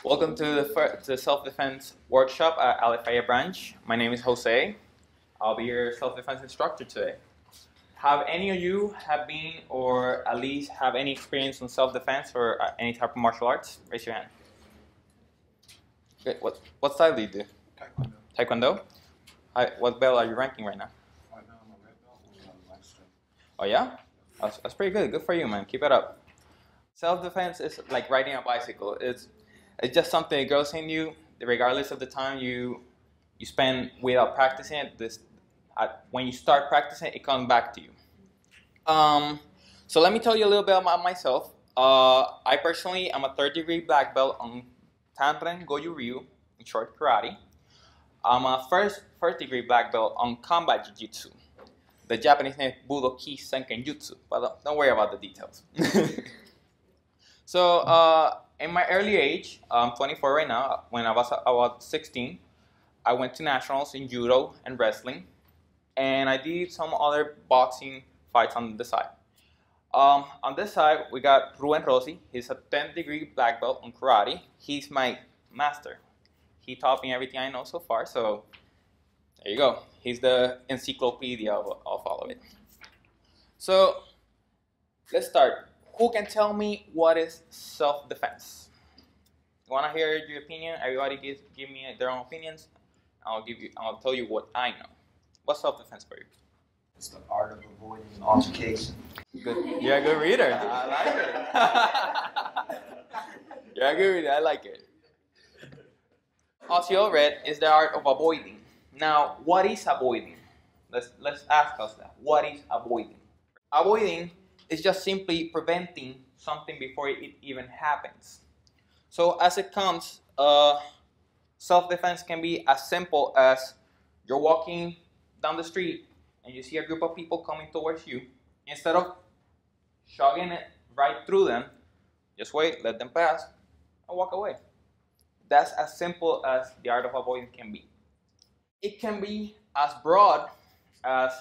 Welcome to the self-defense workshop at Alifaya branch. My name is Jose. I'll be your self-defense instructor today. Have any of you have been or at least have any experience in self-defense or any type of martial arts? Raise your hand. Okay, what style do you do? Taekwondo. Taekwondo? What belt are you ranking right now? Right now I'm a red belt with black stripe. Oh yeah? That's pretty good. Good for you, man. Keep it up. Self-defense is like riding a bicycle. It's just something that grows in you, regardless of the time you spend without practicing it. When you start practicing, it comes back to you. So let me tell you a little bit about myself. I personally am a third-degree black belt on Tanren Goju Ryu, in short karate. I'm a first-degree black belt on combat jiu-jitsu. The Japanese name is Budoki Senken Jutsu, but don't worry about the details. So in my early age, I'm 24 right now. When I was about 16, I went to nationals in judo and wrestling, and I did some other boxing fights on the side. On this side, we got Ruben Rossi. He's a 10th-degree black belt on karate. He's my master. He taught me everything I know so far, so there you go. He's the encyclopedia of all of it. So let's start. Who can tell me what is self-defense? You want to hear your opinion? Everybody give me their own opinions. I'll tell you what I know. What's self-defense for you? It's the art of avoiding an altercation. Good. You're a good reader. I like it. You're a good reader. I like it. Also read is the art of avoiding. Now, what is avoiding? Let's ask us that. What is avoiding? Avoiding is just simply preventing something before it even happens. So as it comes, self-defense can be as simple as you're walking down the street and you see a group of people coming towards you. Instead of shoving it right through them, just wait, let them pass, and walk away. That's as simple as the art of avoiding can be. It can be as broad as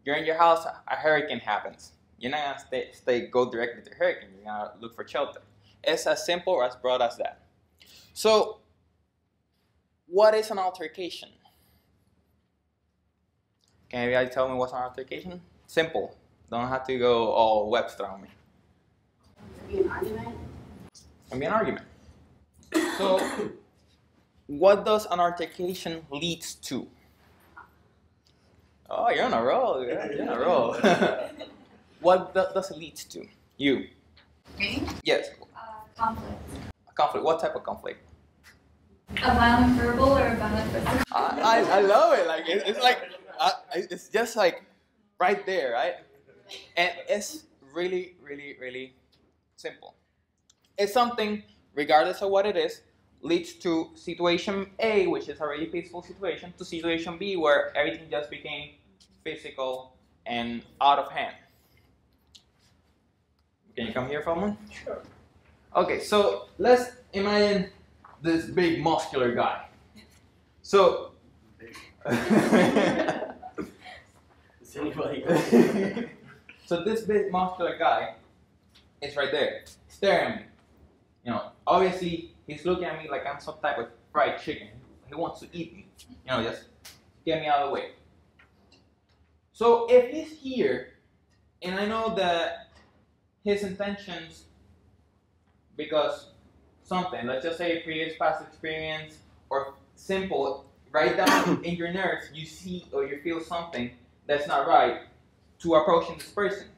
you're in your house, a hurricane happens. You're not going to go directly to the hurricane. You're going to look for shelter. It's as simple or as broad as that. So, what is an altercation? Can anybody tell me what's an altercation? Simple. Don't have to go all Webster on me. It can be an argument. It can be an argument. So, what does an altercation lead to? Oh, you're on a roll. You're on a roll. What does it lead to? You. Me? Yes. Conflict. A conflict. What type of conflict? A violent verbal or a violent physical? I love it. Like it's like it's just like right there, right? And it's really, really, really simple. It's something, regardless of what it is, leads to situation A, which is a really peaceful situation, to situation B, where everything just became physical and out of hand. Can you come here for a moment? Sure. Okay, so let's imagine this big muscular guy. So, Is anybody? so this big muscular guy is right there, staring at me. You know, obviously he's looking at me like I'm some type of fried chicken. He wants to eat me. You know, just get me out of the way. So if he's here, and I know that his intentions, because something, let's just say previous past experience, or simple, right down in your nerves, you see or you feel something that's not right to approaching this person.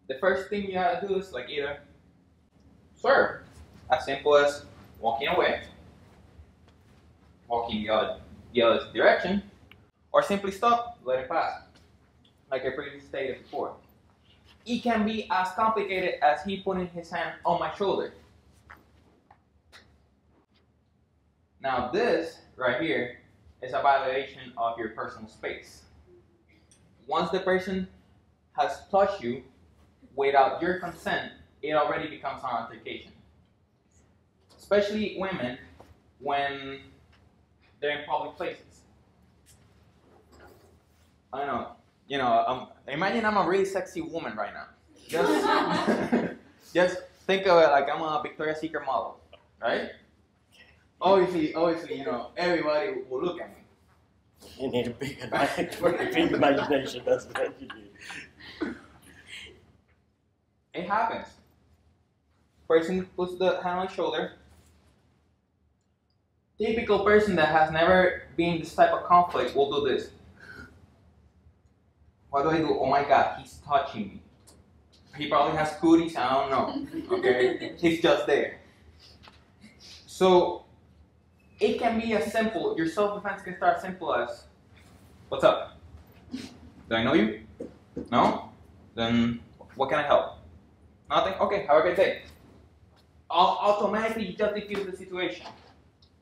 The first thing you have to do is like either swerve, as simple as walking away, walking the other direction, or simply stop, let it pass, like I previously stated before. It can be as complicated as he putting his hand on my shoulder. Now this right here is a violation of your personal space. Once the person has touched you without your consent, it already becomes an altercation. Especially women when they're in public places. I know. You know, imagine I'm a really sexy woman right now. Just think of it like I'm a Victoria's Secret model. right? Obviously, you know, everybody will look at me. You need a big imagination. That's what you need. It happens. Person puts the hand on the shoulder. Typical person that has never been in this type of conflict will do this. What do I do? Oh my God, he's touching me. He probably has cooties, I don't know. Okay? He's just there. So it can be as simple, your self-defense can start simple as, what's up? Do I know you? No? Then what can I help? Nothing? Okay, have a good day. Automatically you just diffuse the situation.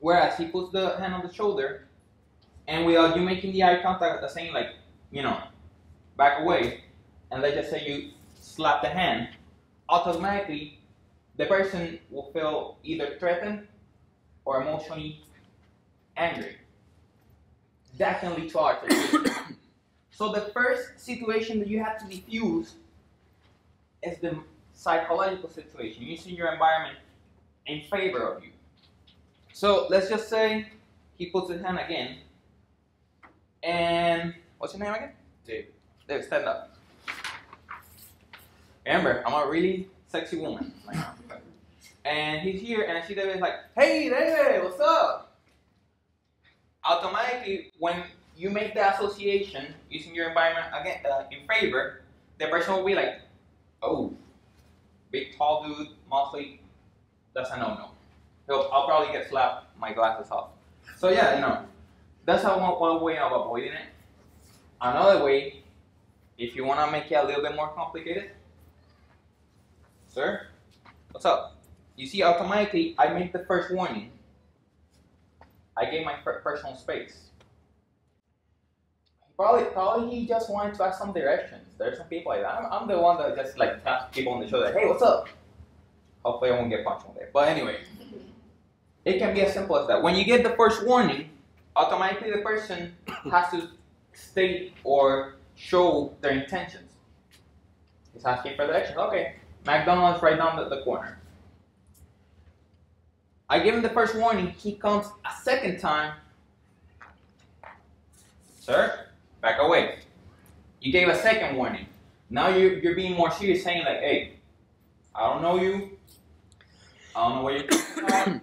Whereas he puts the hand on the shoulder, and without you making the eye contact, saying like, you know, back away, and let's just say you slap the hand, automatically the person will feel either threatened or emotionally angry. That can lead to altercation. So the first situation that you have to diffuse is the psychological situation, using your environment in favor of you. So let's just say he puts his hand again, and what's your name again? David. David, stand up. Remember, I'm a really sexy woman right now. And he's here, and I see David like, hey David, what's up? Automatically, when you make the association using your environment again in favor, the person will be like, oh, big tall dude, mostly, that's a no-no. I'll probably get slapped my glasses off. So yeah, you know, that's one way of avoiding it. Another way, if you want to make it a little bit more complicated, sir, what's up? You see, automatically, I make the first warning. I gave my personal space. Probably he just wanted to ask some directions. There's some people like that. I'm the one that just like taps people on the shoulder. Hey, what's up? Hopefully I won't get punched one day. But anyway, it can be as simple as that. When you get the first warning, automatically the person has to state or show their intentions. He's asking for directions. Okay, McDonald's right down the corner. I give him the first warning. He comes a second time. Sir, back away. You gave a second warning. Now you're being more serious, saying like, hey, I don't know you. I don't know what you're talking about.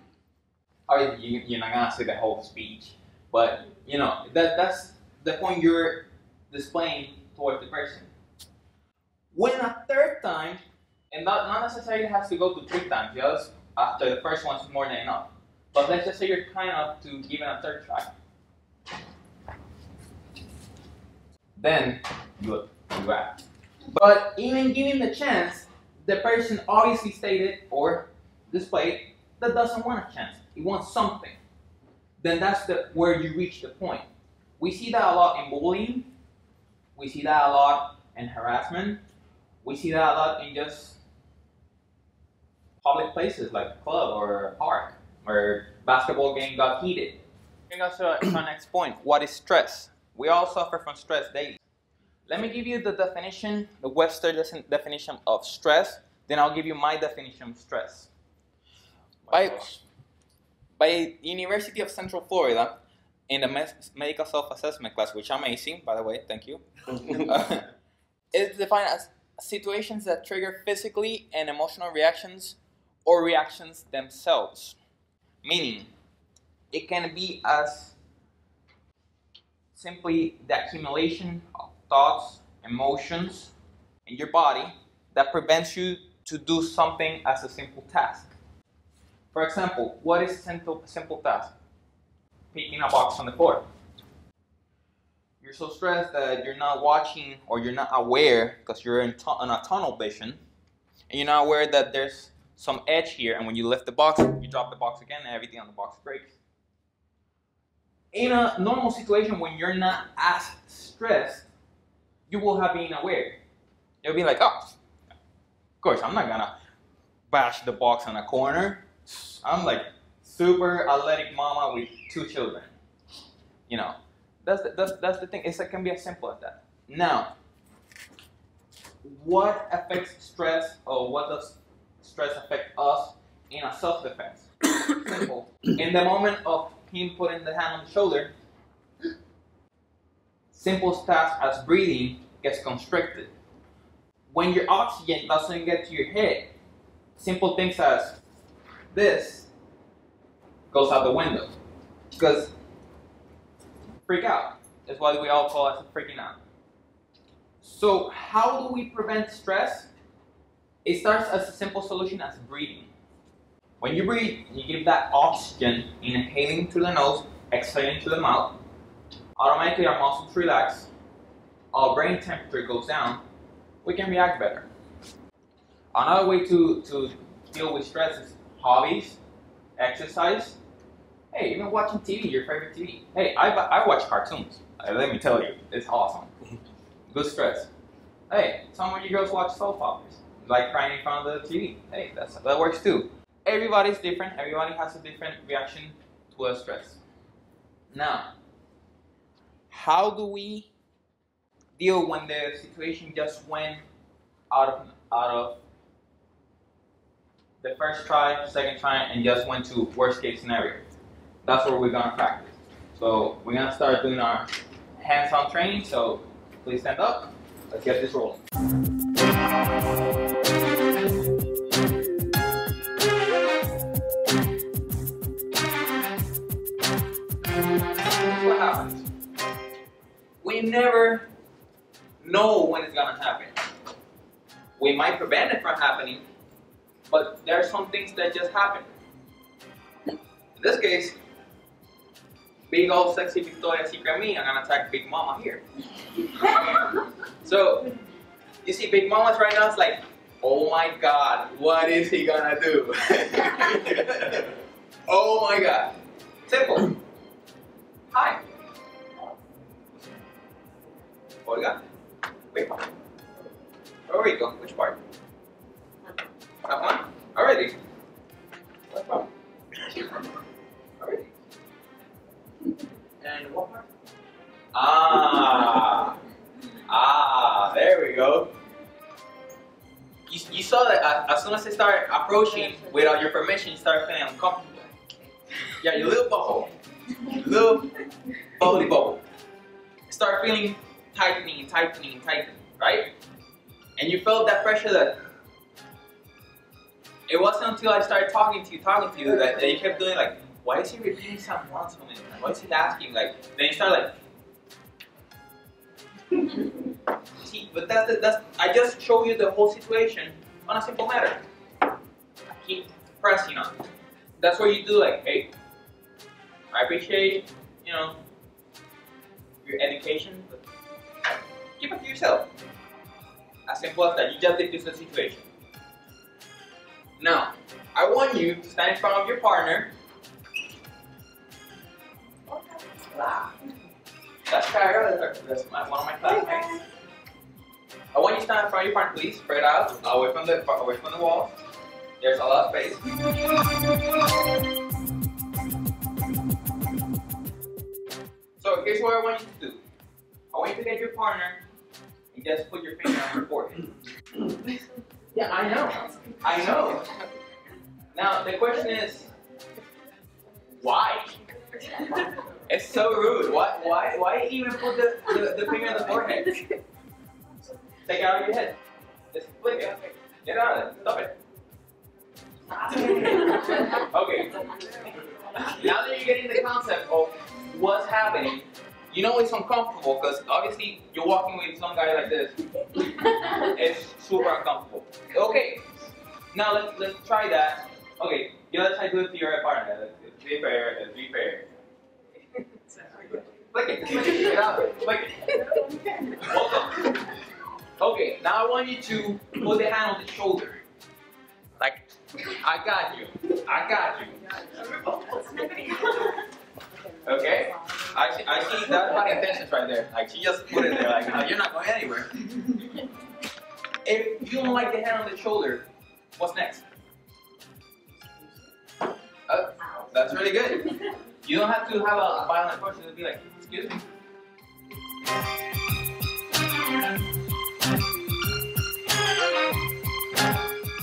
Or you're not gonna say the whole speech, but you know that's the point you're displaying towards the person. When a third time, and not necessarily has to go to 3 times, just after the first one's more than enough. But let's just say you're kind enough to give it a third try. Then you act. But even giving the chance, the person obviously stated or displayed that doesn't want a chance. He wants something. Then that's where you reach the point. We see that a lot in bullying. We see that a lot in harassment. We see that a lot in just public places like a club or a park where basketball game got heated. Bring us to our next point. What is stress? We all suffer from stress daily. Let me give you the definition, the Webster definition of stress. Then I'll give you my definition of stress. By University of Central Florida, in the medical self-assessment class, which I'm amazing, by the way, thank you. It's defined as situations that trigger physically and emotional reactions or reactions themselves. Meaning, it can be as simply the accumulation of thoughts, emotions in your body that prevents you to do something as a simple task. For example, what is a simple task? Picking a box on the floor. You're so stressed that you're not watching or you're not aware because you're in a tunnel vision, and you're not aware that there's some edge here, and when you lift the box, you drop the box again and everything on the box breaks. In a normal situation when you're not as stressed, you will have been aware. You'll be like, oh, of course, I'm not gonna bash the box on a corner. I'm like super athletic mama with 2 children. You know, that's the thing. It can be as simple as that. Now, what affects stress, or what does stress affect us in a self-defense? Simple. In the moment of him putting the hand on the shoulder, simple task as breathing gets constricted. When your oxygen doesn't get to your head, simple things as this goes out the window. Because freak out is what we all call as freaking out. So how do we prevent stress? It starts as a simple solution as breathing. When you breathe, you give that oxygen, inhaling through the nose, exhaling through the mouth. Automatically our muscles relax, our brain temperature goes down, we can react better. Another way to deal with stress is hobbies, exercise. Hey, even watching TV, your favorite TV. Hey, I watch cartoons. Let me tell you, it's awesome. Good stress. Hey, some of you girls watch soap operas, like crying in front of the TV. Hey, that works too. Everybody's different. Everybody has a different reaction to a stress. Now, how do we deal when the situation just went out of the first try, second try, and just went to worst case scenario? That's what we're gonna practice. So we're gonna start doing our hands-on training. So please stand up. Let's get this rolling. What happens? We never know when it's gonna happen. We might prevent it from happening, but there are some things that just happen. In this case, big old sexy Victoria's Secret me, I'm gonna attack Big Mama here. So, you see Big Mama's right now, it's like, oh my God, what is he gonna do? Oh my God. Simple. Hi. What we got? Wait. Where we go? Which part? That one? Already. What part? Already. And what part? There we go. You saw that as soon as I start approaching without your permission, you start feeling uncomfortable. Yeah, your little bubble. Little bubbly bubble. Start feeling tightening, right? And you felt that pressure that it wasn't until I started talking to you that you kept doing like, why is he repeating something once so many times? Why is he asking? Like, then you start like, see, but that's I just show you the whole situation on a simple matter. Keep pressing on. That's where you do like, hey, I appreciate, your education, but keep it to yourself. As simple as that. You just diffuse the situation. Now, I want you to stand in front of your partner. That's Kara. That's one of my classmates. I want you to stand in front of your partner, please. Spread out, away from the wall. There's a lot of space. So here's what I want you to do. I want you to get your partner and just put your finger on your forehead. Yeah, I know. Now the question is, why? It's so rude. Why even put the finger on the forehead? Take it out of your head. Just flick it. Get out of it. Stop it. Okay. Now that you're getting the concept of what's happening, you know it's uncomfortable because obviously you're walking with some guy like this. It's super uncomfortable. Okay. Now let's try that. Okay. You let's try to do it to your partner. Let's be fair. Let's be fair. Flick it. Get out of it. Flick it. Hold on. Okay. Now I want you to put the hand on the shoulder. Like, I got you. Okay? I see that's my intentions right there. Like, she just put it there, like, no, you're not going anywhere. If you don't like the hand on the shoulder, what's next? That's really good. You don't have to have a violent question to be like, excuse me.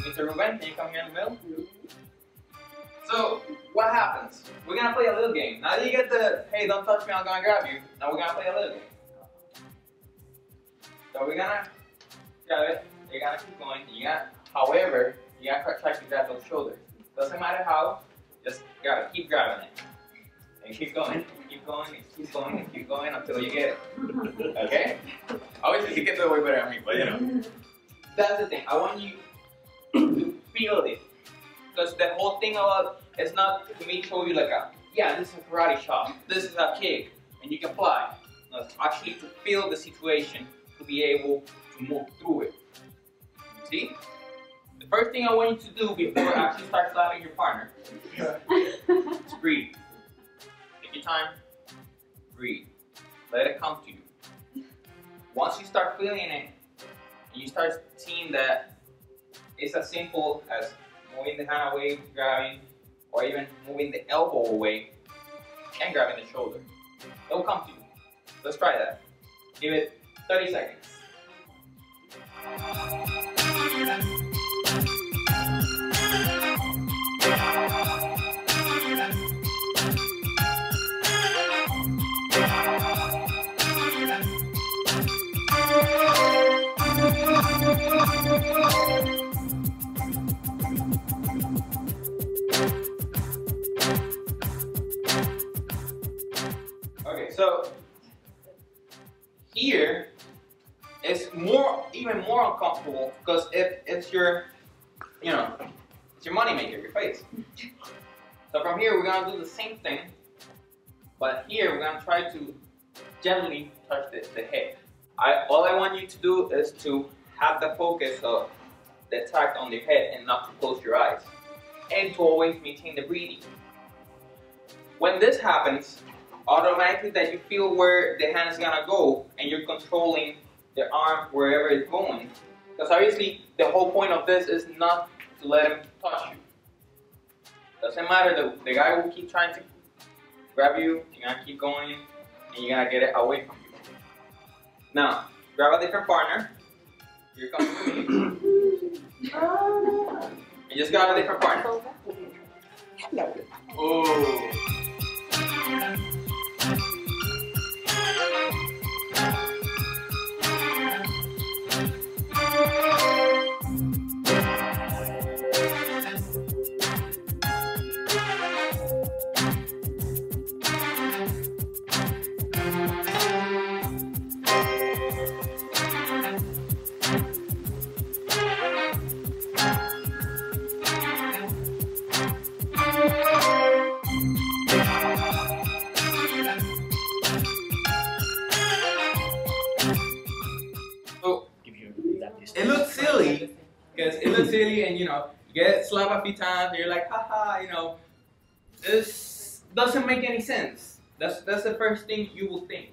Mr. Ruben, can you come here in the middle? So, what happens? We're gonna play a little game. Now that you get the, hey, don't touch me, I'm gonna grab you. Now we're gonna play a little game. So we're gonna grab it, you're gonna keep going, however, you gotta try to grab those shoulders. Doesn't matter how, just grab it, keep grabbing it. And keep going, keep going, keep going, and keep going until you get it. Okay? Obviously you can do it way better than me, but you know. That's the thing, I want you to feel it. Because the whole thing about it's not to me show you like yeah, this is a karate chop, this is a kick, and you can fly. No, it's actually to feel the situation, to be able to move through it. See? The first thing I want you to do before you actually start slapping your partner is breathe. Take your time, breathe. Let it come to you. Once you start feeling it, and you start seeing that it's as simple as moving the hand away, grabbing, or even moving the elbow away and grabbing the shoulder. It'll come to you. Let's try that. Give it 30 seconds. Okay, so here it's even more uncomfortable because it's your, it's your money maker, your face. So from here we're gonna do the same thing, but here we're gonna try to gently touch the head. All I want you to do is to have the focus of the attack on the head and not to close your eyes, and to always maintain the breathing. When this happens, automatically that you feel where the hand is gonna go and you're controlling the arm wherever it's going. Because obviously the whole point of this is not to let him touch you. Doesn't matter, the guy will keep trying to grab you, you're gonna keep going, and you're gonna get it away from you. Now, grab a different partner. You're coming to me. And just grab a different partner. Oh. It looks silly, because it looks silly, and you get slapped a few times, and you're like, haha, this doesn't make any sense. That's the first thing you will think.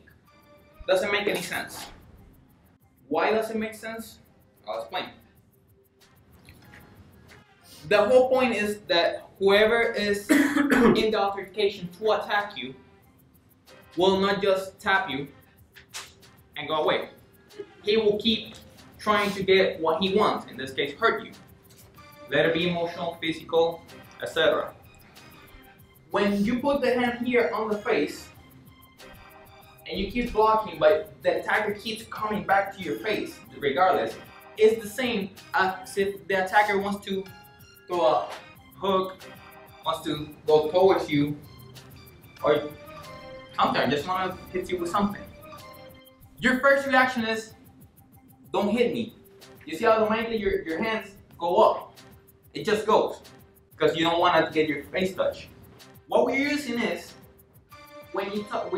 Doesn't make any sense. Why does it make sense? I'll explain. The whole point is that whoever is in the altercation to attack you will not just tap you and go away. He will keep trying to get what he wants, in this case hurt you. Let it be emotional, physical, etc. When you put the hand here on the face and you keep blocking, but the attacker keeps coming back to your face regardless, it's the same as if the attacker wants to throw a hook, wants to go towards you, or sometimes just want to hit you with something. Your first reaction is, don't hit me. You see automatically your hands go up. It just goes. Because you don't want to get your face touched. What we're using is, when you tap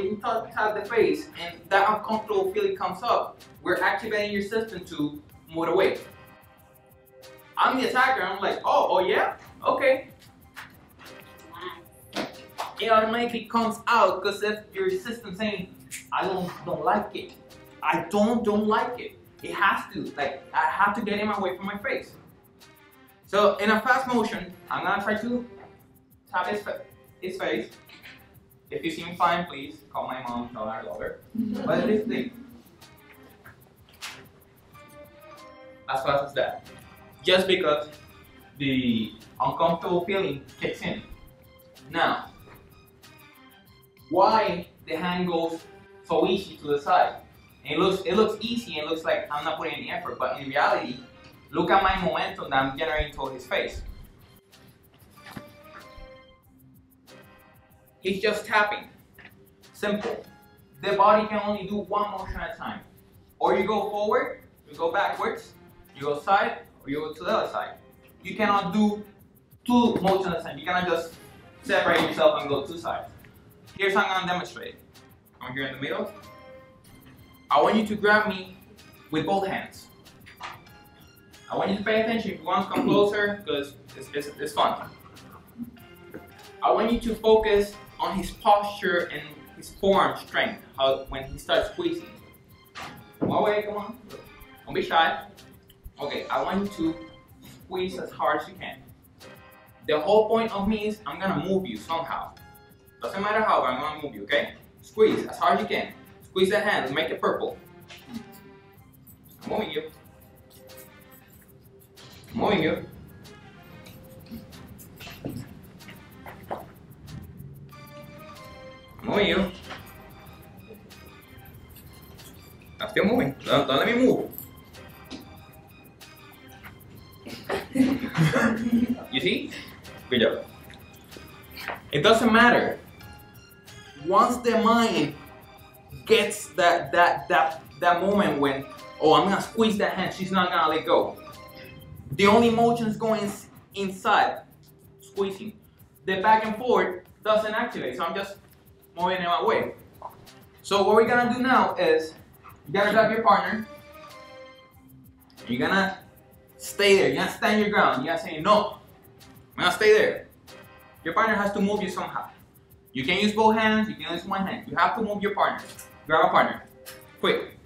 the face and that uncomfortable feeling comes up, we're activating your system to move away. I'm the attacker, I'm like, oh yeah? Okay. It automatically comes out because if your system's saying, I don't like it. I don't like it. It has to, I have to get him away from my face. So in a fast motion, I'm gonna try to tap his face. If you see me fine, please call my mom, tell her I love her. But this thing, as fast as that. Just because the uncomfortable feeling kicks in. Now, why the hand goes so easy to the side? And it looks easy and looks like I'm not putting any effort, but in reality, look at my momentum that I'm generating toward his face. He's just tapping. Simple. The body can only do one motion at a time. Or you go forward, you go backwards, you go side, or you go to the other side. You cannot do two motions at a time. You cannot just separate yourself and go two sides. Here's how I'm going to demonstrate. I'm here in the middle. I want you to grab me with both hands. I want you to pay attention if you want to come closer, because it's fun. I want you to focus on his posture and his forearm strength, how when he starts squeezing. One way, come on. Don't be shy. Okay, I want you to squeeze as hard as you can. The whole point of me is I'm gonna move you somehow. Doesn't matter how, but I'm gonna move you, okay? Squeeze as hard as you can. Squeeze the hand, make it purple. I'm moving you. I'm moving you. I'm moving you. I'm still moving. Don't let me move. You see? Good job. It doesn't matter. Once the mind gets that moment when, oh, I'm gonna squeeze that hand, she's not gonna let go. The only motion is going inside, squeezing. The back and forth doesn't activate, so I'm just moving in my way. So what we're gonna do now is, you gotta grab your partner. You're gonna stay there. You're gonna stand your ground. You're gonna say, no, I'm gonna stay there. Your partner has to move you somehow. You can use both hands, you can use one hand. You have to move your partner. Grab a partner. Quick.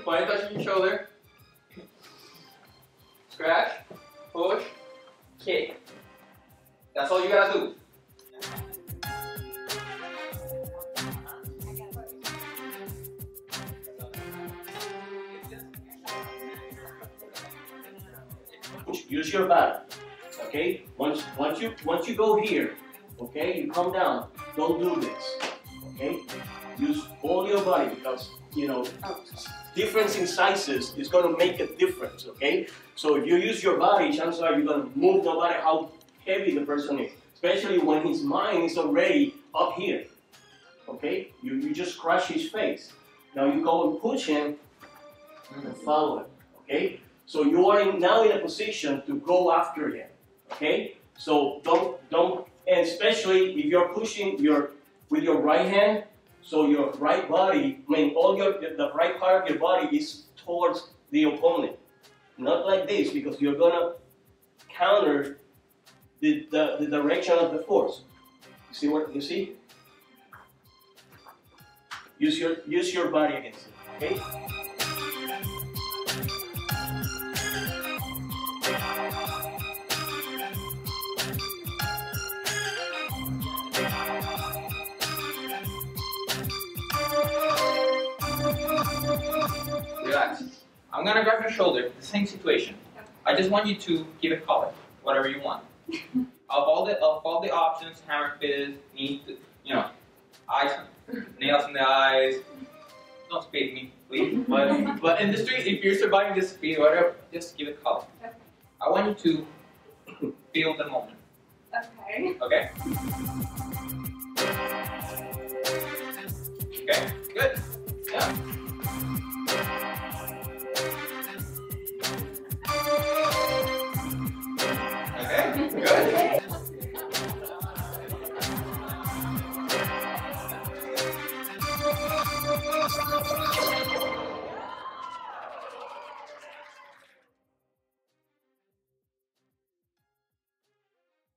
Body touching your shoulder. Scratch, push, kick. That's all you gotta do. Use your body. Okay? Once you go here, okay, you come down. Don't do this. Okay? Use all your body because difference in sizes is going to make a difference, okay? So if you use your body, chances are you're going to move no matter how heavy the person is, especially when his mind is already up here, okay? You just crush his face. Now you go and push him and follow him, okay? So you are now in a position to go after him, okay? So don't, and especially if you're pushing with your right hand, so your right body, the right part of your body is towards the opponent. Not like this, because you're gonna counter the direction of the force. You see what you see? Use your body against it, okay? Relax. I'm gonna grab your shoulder, the same situation. I just want you to give it color, whatever you want. Of all the options, hammer fist, knee, eyes, nails in the eyes. Don't speed me, please. But in the street, if you're surviving this speed, whatever, just give it color. I want you to feel the moment. Okay. Okay? Okay, good. Good.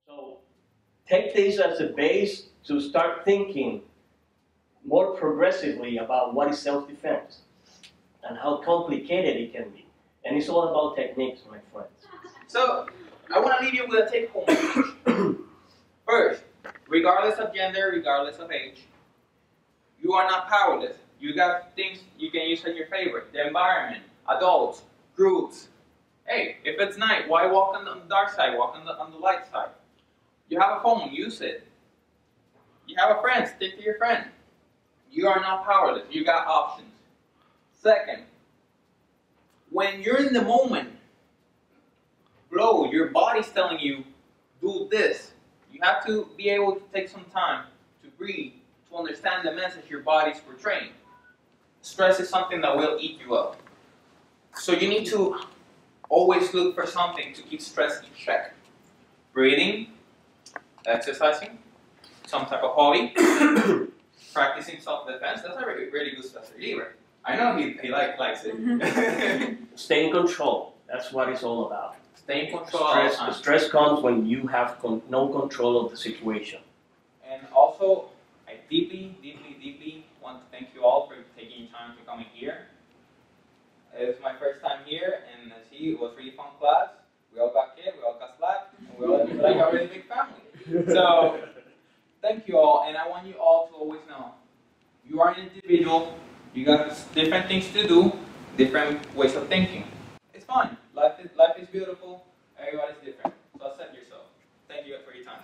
So take this as a base to start thinking more progressively about what is self-defense and how complicated it can be. And it's all about techniques, my friends. So, I want to leave you with a take-home message. First, regardless of gender, regardless of age, you are not powerless. You got things you can use as your favorite. The environment, adults, groups. Hey, if it's night, why walk on the dark side? Walk on the light side. You have a phone, use it. You have a friend, stick to your friend. You are not powerless. You got options. Second, when you're in the moment, flow, your body's telling you, do this. You have to be able to take some time to breathe, to understand the message your body's portraying. Stress is something that will eat you up. So you need to always look for something to keep stress in check. Breathing, exercising, some type of hobby, practicing self-defense. That's a really good stress reliever. I know he likes it. Stay in control. That's what it's all about. Stay in control all the time. Stress comes when you have no control of the situation. And also, I deeply, deeply, deeply want to thank you all for taking time to come in here. It was my first time here, and see, it was really fun class. We all got kids, we all got slapped, and we're all like a really big family. So, thank you all, and I want you all to always know, you are an individual, you got different things to do, different ways of thinking. It's fun. Life is beautiful. Everybody's different. So accept yourself. Thank you for your time.